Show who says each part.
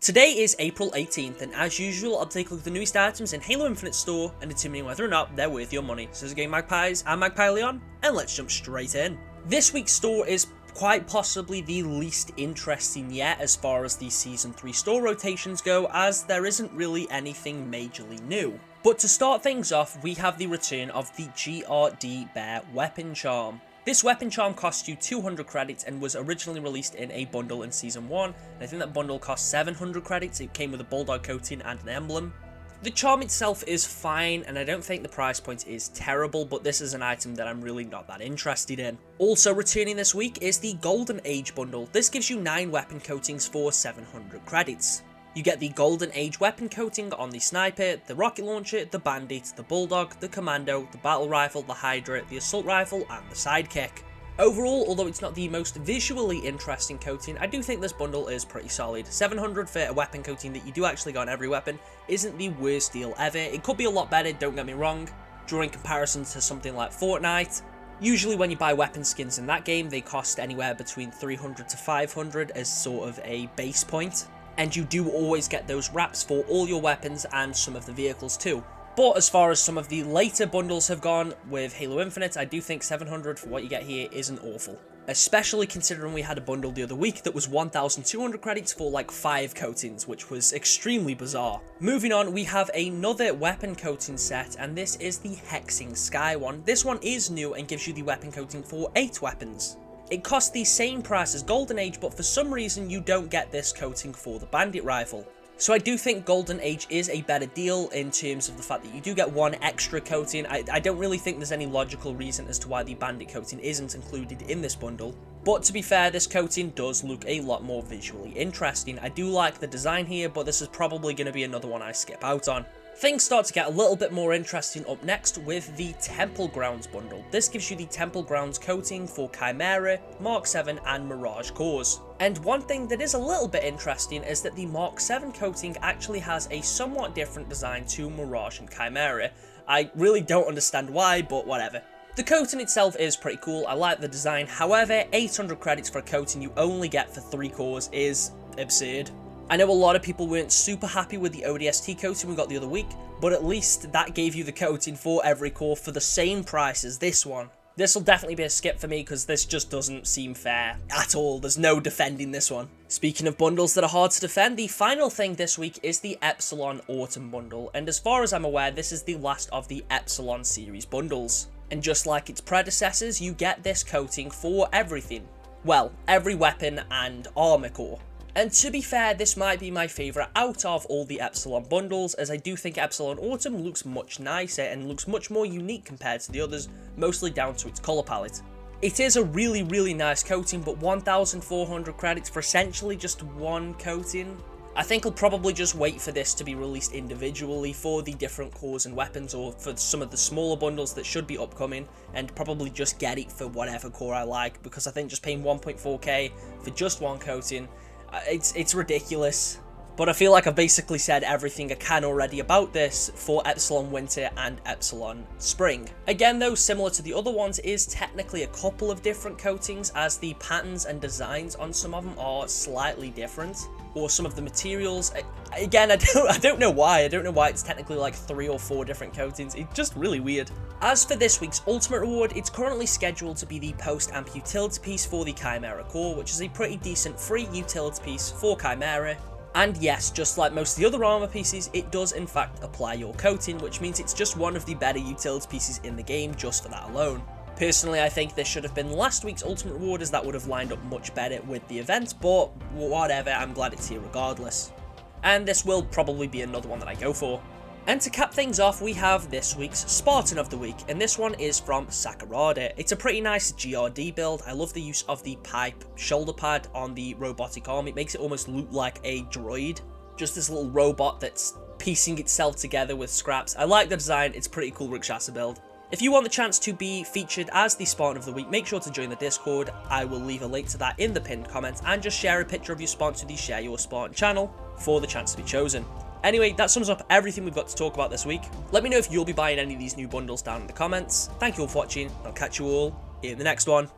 Speaker 1: Today is April 18th, and as usual, I'll take a look at the newest items in Halo Infinite store and determining whether or not they're worth your money. So this is Game Magpies, I'm Magpie Leon, and let's jump straight in. This week's store is quite possibly the least interesting yet as far as the Season 3 store rotations go, as there isn't really anything majorly new. But to start things off, we have the return of the GRD Bear Weapon Charm. This weapon charm costs you 200 credits and was originally released in a bundle in Season 1, and I think that bundle cost 700 credits. It came with a bulldog coating and an emblem. The charm itself is fine, and I don't think the price point is terrible, but this is an item that I'm really not that interested in. Also returning this week is the Golden Age bundle. This gives you 9 weapon coatings for 700 credits. You get the Golden Age weapon coating on the Sniper, the Rocket Launcher, the Bandit, the Bulldog, the Commando, the Battle Rifle, the Hydra, the Assault Rifle, and the Sidekick. Overall, although it's not the most visually interesting coating, I do think this bundle is pretty solid. 700 for a weapon coating that you do actually get on every weapon isn't the worst deal ever. It could be a lot better, don't get me wrong, drawing comparisons to something like Fortnite. Usually when you buy weapon skins in that game, they cost anywhere between 300 to 500 as sort of a base point. And you do always get those wraps for all your weapons and some of the vehicles too. But as far as some of the later bundles have gone with Halo Infinite, I do think 700 for what you get here isn't awful. Especially considering we had a bundle the other week that was 1,200 credits for like 5 coatings, which was extremely bizarre. Moving on, we have another weapon coating set, and this is the Hexing Sky one. This one is new and gives you the weapon coating for 8 weapons. It costs the same price as Golden Age, but for some reason you don't get this coating for the Bandit Rifle. So I do think Golden Age is a better deal in terms of the fact that you do get 1 extra coating. I don't really think there's any logical reason as to why the Bandit coating isn't included in this bundle. But to be fair, this coating does look a lot more visually interesting. I do like the design here, but this is probably going to be another one I skip out on. Things start to get a little bit more interesting up next with the Temple Grounds bundle. This gives you the Temple Grounds coating for Chimera, Mark 7 and Mirage cores. And one thing that is a little bit interesting is that the Mark 7 coating actually has a somewhat different design to Mirage and Chimera. I really don't understand why, but whatever. The coating itself is pretty cool, I like the design, however 800 credits for a coating you only get for 3 cores is absurd. I know a lot of people weren't super happy with the ODST coating we got the other week, but at least that gave you the coating for every core for the same price as this one. This will definitely be a skip for me because this just doesn't seem fair at all. There's no defending this one. Speaking of bundles that are hard to defend, the final thing this week is the Epsilon Autumn bundle, and as far as I'm aware, this is the last of the Epsilon series bundles. And just like its predecessors, you get this coating for everything. Well, every weapon and armor core. And to be fair, this might be my favourite out of all the Epsilon bundles, as I do think Epsilon Autumn looks much nicer and looks much more unique compared to the others, mostly down to its colour palette. It is a really nice coating, but 1,400 credits for essentially just 1 coating? I think I'll probably just wait for this to be released individually for the different cores and weapons, or for some of the smaller bundles that should be upcoming, and probably just get it for whatever core I like, because I think just paying 1.4k for just 1 coating, it's ridiculous. But I feel like I've basically said everything I can already about this for Epsilon Winter and Epsilon Spring. Again though, similar to the other ones, is technically a couple of different coatings, as the patterns and designs on some of them are slightly different, or some of the materials. Again, I don't know why. I don't know why it's technically like 3 or 4 different coatings. It's just really weird. As for this week's Ultimate Reward, it's currently scheduled to be the Post-Amp Utility Piece for the Chimera core, which is a pretty decent free utility piece for Chimera. And yes, just like most of the other armor pieces, it does in fact apply your coating, which means it's just one of the better utility pieces in the game just for that alone. Personally, I think this should have been last week's Ultimate Reward, as that would have lined up much better with the event, but whatever, I'm glad it's here regardless. And this will probably be another one that I go for. And to cap things off, we have this week's Spartan of the Week, and this one is from Sakurada. It's a pretty nice GRD build. I love the use of the pipe shoulder pad on the robotic arm. It makes it almost look like a droid. Just this little robot that's piecing itself together with scraps. I like the design, it's a pretty cool Rakshasa build. If you want the chance to be featured as the Spartan of the Week, make sure to join the Discord. I will leave a link to that in the pinned comments, and just share a picture of your Spartan to the Share Your Spartan channel for the chance to be chosen. Anyway, that sums up everything we've got to talk about this week. Let me know if you'll be buying any of these new bundles down in the comments. Thank you all for watching, and I'll catch you all in the next one.